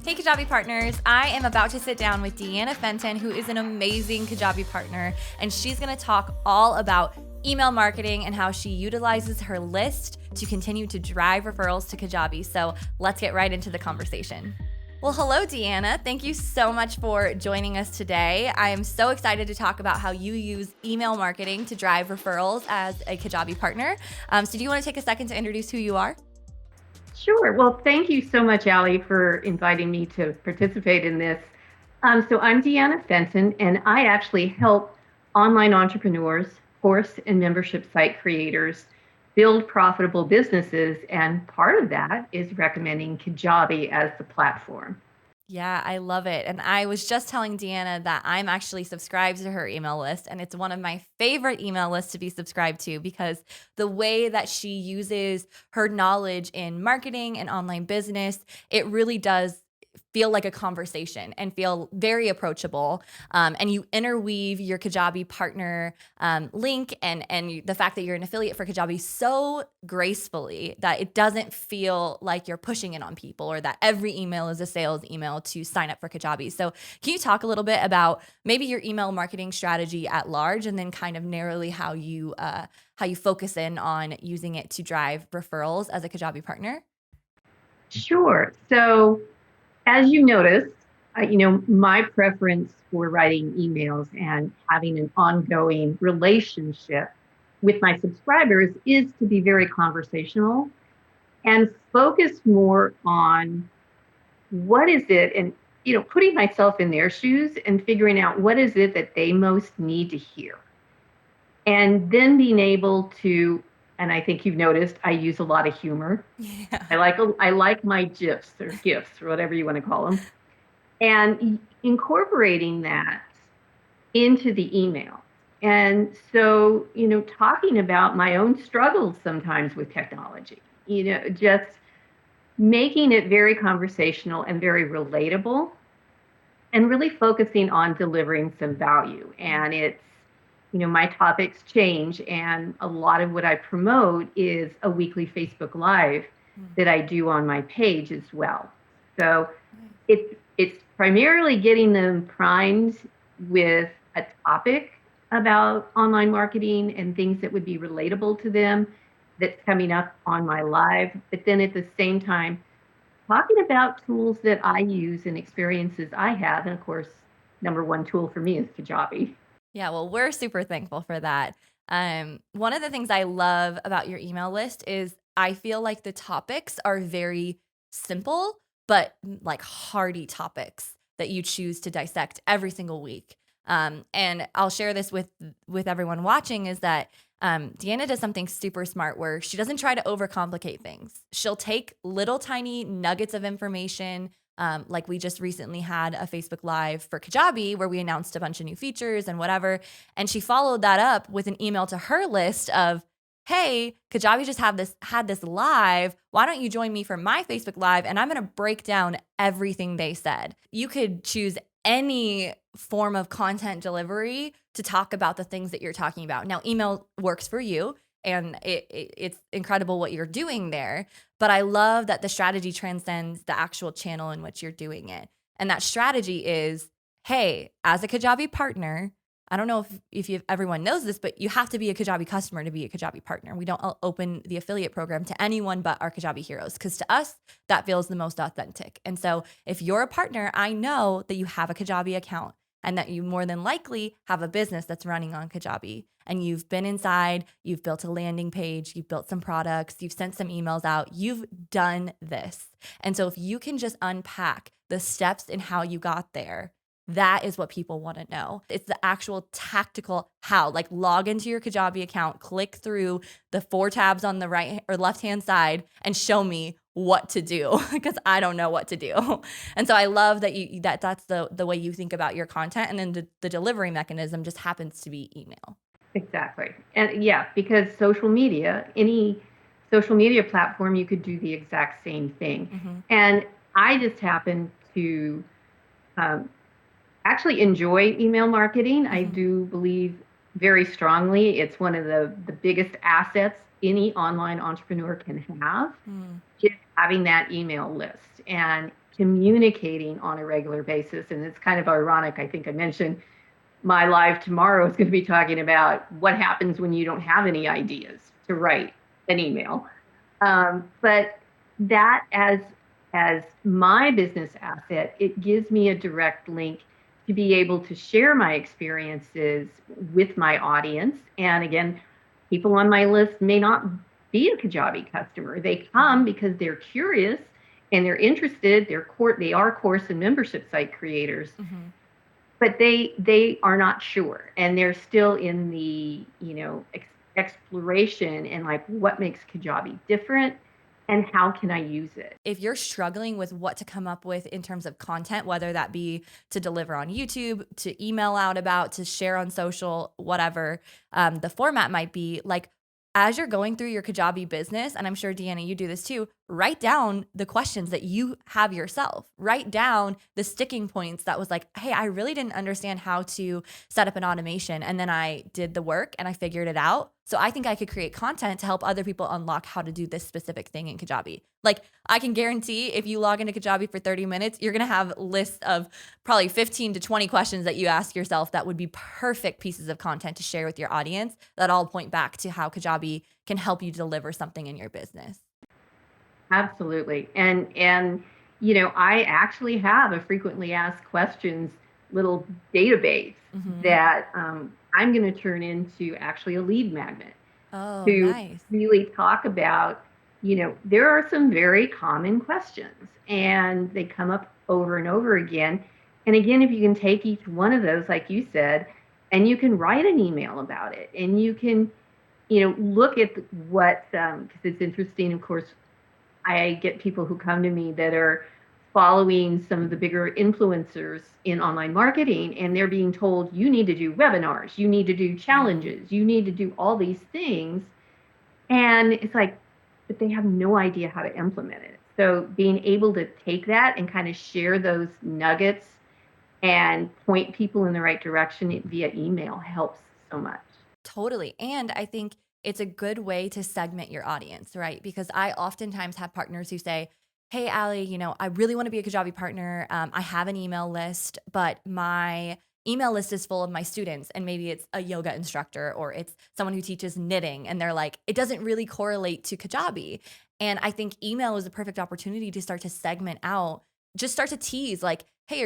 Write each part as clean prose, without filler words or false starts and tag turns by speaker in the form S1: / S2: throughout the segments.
S1: Hey Kajabi partners, I am about to sit down with Deanna Fenton, who is an amazing Kajabi partner, and she's gonna talk all about email marketing and how she utilizes her list to continue to drive referrals to Kajabi. So let's get right into the conversation. Well, hello, Deanna. Thank you so much for joining us today. I am so excited to talk about how you use email marketing to drive referrals as a Kajabi partner. So do you wanna take a second to introduce who you are?
S2: Sure. Well, thank you so much, Allie, for inviting me to participate in this. So I'm Deanna Fenton, and I actually help online entrepreneurs, course and membership site creators build profitable businesses. And part of that is recommending Kajabi as the platform.
S1: Yeah, I love it. And I was just telling Deanna that I'm actually subscribed to her email list, and it's one of my favorite email lists to be subscribed to because the way that she uses her knowledge in marketing and online business, it really does feel like a conversation and feel very approachable. And you interweave your Kajabi partner link and the fact that you're an affiliate for Kajabi so gracefully that it doesn't feel like you're pushing it on people or that every email is a sales email to sign up for Kajabi. So can you talk a little bit about maybe your email marketing strategy at large, and then kind of narrowly how you focus in on using it to drive referrals as a Kajabi partner?
S2: Sure. So as you noticed, my preference for writing emails and having an ongoing relationship with my subscribers is to be very conversational and focus more on what is it and putting myself in their shoes and figuring out what is it that they most need to hear, and then being able to, and I think you've noticed I use a lot of humor.
S1: Yeah.
S2: I like my gifs or whatever you want to call them, and incorporating that into the email. And so, talking about my own struggles sometimes with technology, just making it very conversational and very relatable, and really focusing on delivering some value. And my topics change, and a lot of what I promote is a weekly Facebook Live
S1: Mm.
S2: that I do on my page as well. So it's primarily getting them primed with a topic about online marketing and things that would be relatable to them that's coming up on my live. But then at the same time, talking about tools that I use and experiences I have. And of course, number one tool for me is Kajabi.
S1: Yeah, well, we're super thankful for that. One of the things I love about your email list is I feel like the topics are very simple, but like hearty topics that you choose to dissect every single week. And I'll share this with everyone watching is that Deanna does something super smart where she doesn't try to overcomplicate things. She'll take little tiny nuggets of information, like we just recently had a Facebook Live for Kajabi where we announced a bunch of new features and whatever. And she followed that up with an email to her list of, hey, Kajabi just had this live. Why don't you join me for my Facebook Live? And I'm going to break down everything they said. You could choose any form of content delivery to talk about the things that you're talking about. Now, email works for you, and it's incredible what you're doing there. But I love that the strategy transcends the actual channel in which you're doing it. And that strategy is, hey, as a Kajabi partner, I don't know if everyone knows this, but you have to be a Kajabi customer to be a Kajabi partner. We don't open the affiliate program to anyone but our Kajabi heroes because to us, that feels the most authentic. And so if you're a partner, I know that you have a Kajabi account and that you more than likely have a business that's running on Kajabi. And you've been inside, you've built a landing page, you've built some products, you've sent some emails out, you've done this. And so if you can just unpack the steps in how you got there, that is what people want to know. It's the actual tactical how, like log into your Kajabi account, click through the 4 tabs on the right or left hand side and show me what to do because I don't know what to do. And so I love that that's the way you think about your content, and then the delivery mechanism just happens to be email.
S2: Exactly. And yeah, because any social media platform, you could do the exact same thing.
S1: Mm-hmm.
S2: And I just happen to um, actually enjoy email marketing. I
S1: Mm-hmm.
S2: do believe very strongly it's one of the biggest assets any online entrepreneur can have,
S1: Mm.
S2: just having that email list and communicating on a regular basis. And it's kind of ironic. I think I mentioned my live tomorrow is going to be talking about what happens when you don't have any ideas to write an email. But that as my business asset, it gives me a direct link to be able to share my experiences with my audience. And again, people on my list may not be a Kajabi customer. They come because they're curious and they're interested. They are course and membership site creators,
S1: Mhm.
S2: but they are not sure, and they're still in the exploration and like what makes Kajabi different and how can I use it.
S1: If you're struggling with what to come up with in terms of content, whether that be to deliver on YouTube, to email out about, to share on social, whatever the format might be, like as you're going through your Kajabi business, and I'm sure Deanna, you do this too, write down the questions that you have yourself. Write down the sticking points that was like, hey, I really didn't understand how to set up an automation. And then I did the work and I figured it out. So I think I could create content to help other people unlock how to do this specific thing in Kajabi. Like I can guarantee if you log into Kajabi for 30 minutes, you're going to have lists of probably 15 to 20 questions that you ask yourself that would be perfect pieces of content to share with your audience that all point back to how Kajabi can help you deliver something in your business.
S2: Absolutely. And I actually have a frequently asked questions little database
S1: Mm-hmm.
S2: that I'm going to turn into actually a lead magnet
S1: Oh,
S2: to
S1: nice.
S2: really talk about, there are some very common questions and they come up over and over again. And again, if you can take each one of those, like you said, and you can write an email about it and you can, look at what, because it's interesting, of course, I get people who come to me that are following some of the bigger influencers in online marketing, and they're being told, you need to do webinars, you need to do
S1: Mm.
S2: challenges, you need to do all these things. And it's like, but they have no idea how to implement it. So being able to take that and kind of share those nuggets and point people in the right direction via email helps so much.
S1: Totally. And I think it's a good way to segment your audience, right? Because I oftentimes have partners who say, hey, Allie, I really want to be a Kajabi partner. I have an email list, but my email list is full of my students. And maybe it's a yoga instructor or it's someone who teaches knitting. And they're like, it doesn't really correlate to Kajabi. And I think email is a perfect opportunity to start to segment out, just start to tease like, hey,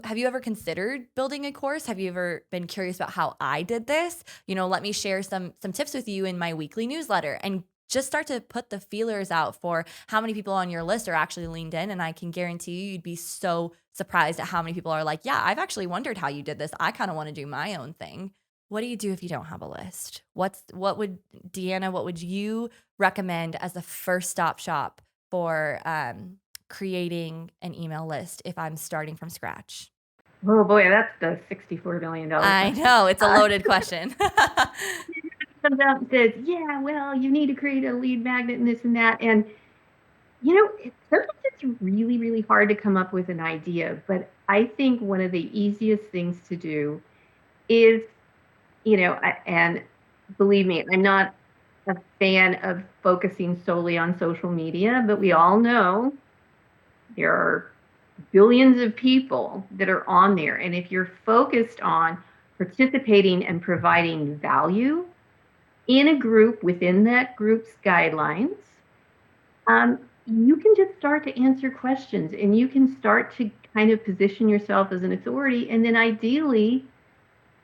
S1: have you ever considered building a course? Have you ever been curious about how I did this? Let me share some tips with you in my weekly newsletter and just start to put the feelers out for how many people on your list are actually leaned in. And I can guarantee you'd be so surprised at how many people are like, yeah, I've actually wondered how you did this. I kind of want to do my own thing. What do you do if you don't have a list? What would you recommend as a first stop shop for creating an email list if I'm starting from scratch?
S2: Oh boy, that's the $64 million
S1: I
S2: question.
S1: know it's a loaded question.
S2: Comes out and says, yeah, well, you need to create a lead magnet and this and that. And, sometimes it's really, really hard to come up with an idea. But I think one of the easiest things to do is, and believe me, I'm not a fan of focusing solely on social media, but we
S1: Mhm.
S2: all know there are billions of people that are on there. And if you're focused on participating and providing value in a group within that group's guidelines, you can just start to answer questions and you can start to kind of position yourself as an authority. And then ideally,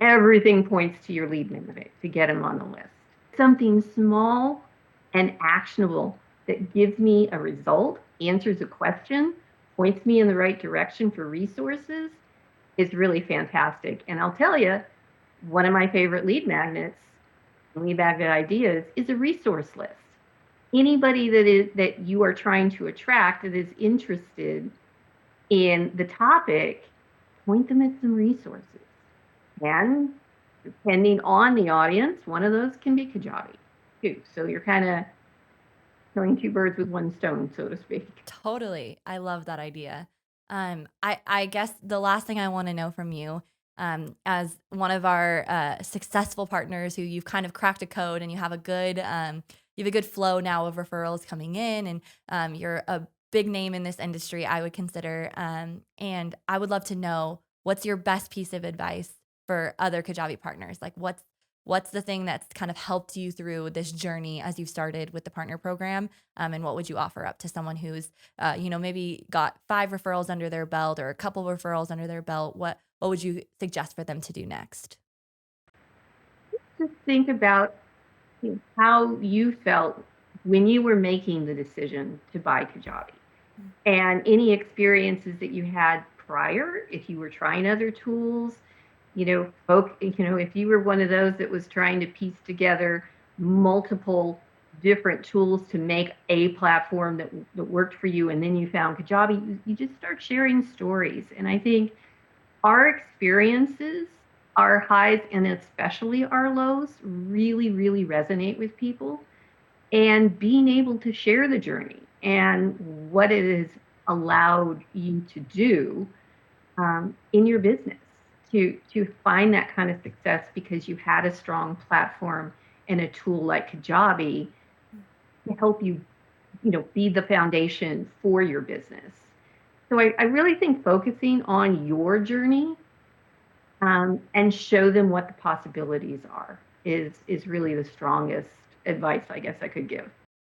S2: everything points to your lead magnet to get them on the list. Something small and actionable that gives me a result, answers a question, points me in the right direction for resources is really fantastic. And I'll tell you, one of my favorite lead magnet ideas is a resource list. Anybody that you are trying to attract that is interested in the topic, point them at some resources. And depending on the audience, one of those can be Kajabi too. So you're kind of killing two birds with one stone, so to speak.
S1: Totally. I love that idea. I guess the last thing I want to know from you, as one of our successful partners who you've kind of cracked a code and you have a good flow now of referrals coming in, and you're a big name in this industry, I would consider. And I would love to know, what's your best piece of advice for other Kajabi partners? Like, what's the thing that's kind of helped you through this journey as you've started with the partner program? And what would you offer up to someone who's, maybe got 5 referrals under their belt or a couple referrals under their belt? What would you suggest for them to do next?
S2: Just think about how you felt when you were making the decision to buy Kajabi,
S1: Mm.
S2: and any experiences that you had prior, if you were trying other tools, if you were one of those that was trying to piece together multiple different tools to make a platform that worked for you, and then you found Kajabi, you just start sharing stories. And I think our experiences, our highs and especially our lows, really, really resonate with people. And being able to share the journey and what it has allowed you to do in your business to find that kind of success because you had a strong platform and a tool like Kajabi to help you, be the foundation for your business. So I really think focusing on your journey and show them what the possibilities are is really the strongest advice I guess I could give.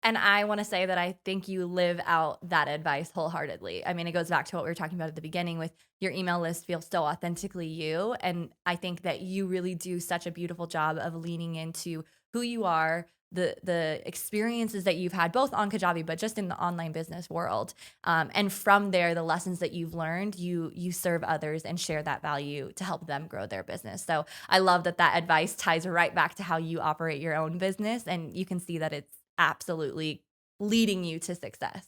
S1: And I want to say that I think you live out that advice wholeheartedly. I mean, it goes back to what we were talking about at the beginning with your email list feels so authentically you. And I think that you really do such a beautiful job of leaning into who you are, the experiences that you've had both on Kajabi, but just in the online business world. And from there, the lessons that you've learned, you serve others and share that value to help them grow their business. So I love that that advice ties right back to how you operate your own business. And you can see that it's absolutely leading you to success.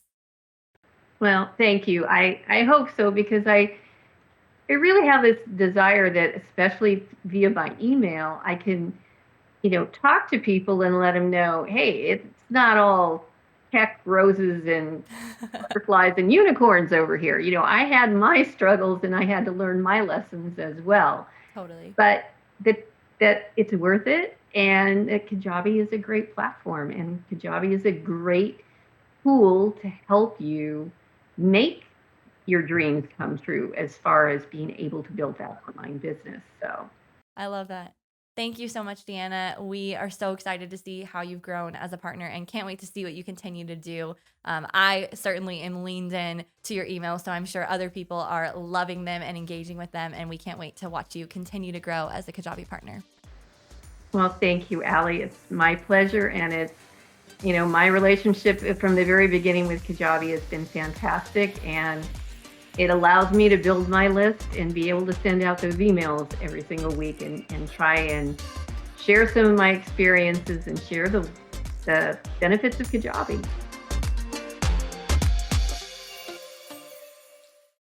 S2: Well, thank you. I hope so because I really have this desire that, especially via my email, I can, talk to people and let them know, hey, it's not all tech roses and butterflies and unicorns over here. I had my struggles and I had to learn my lessons as well.
S1: Totally.
S2: But that it's worth it, and that Kajabi is a great platform, and Kajabi is a great tool to help you make your dreams come true as far as being able to build that online business. So,
S1: I love that. Thank you so much, Deanna. We are so excited to see how you've grown as a partner and can't wait to see what you continue to do. I certainly am leaned in to your emails, so I'm sure other people are loving them and engaging with them. And we can't wait to watch you continue to grow as a Kajabi partner.
S2: well, thank you, Allie. It's my pleasure, and it's my relationship from the very beginning with Kajabi has been fantastic, and it allows me to build my list and be able to send out those emails every single week and try and share some of my experiences and share the benefits of Kajabi.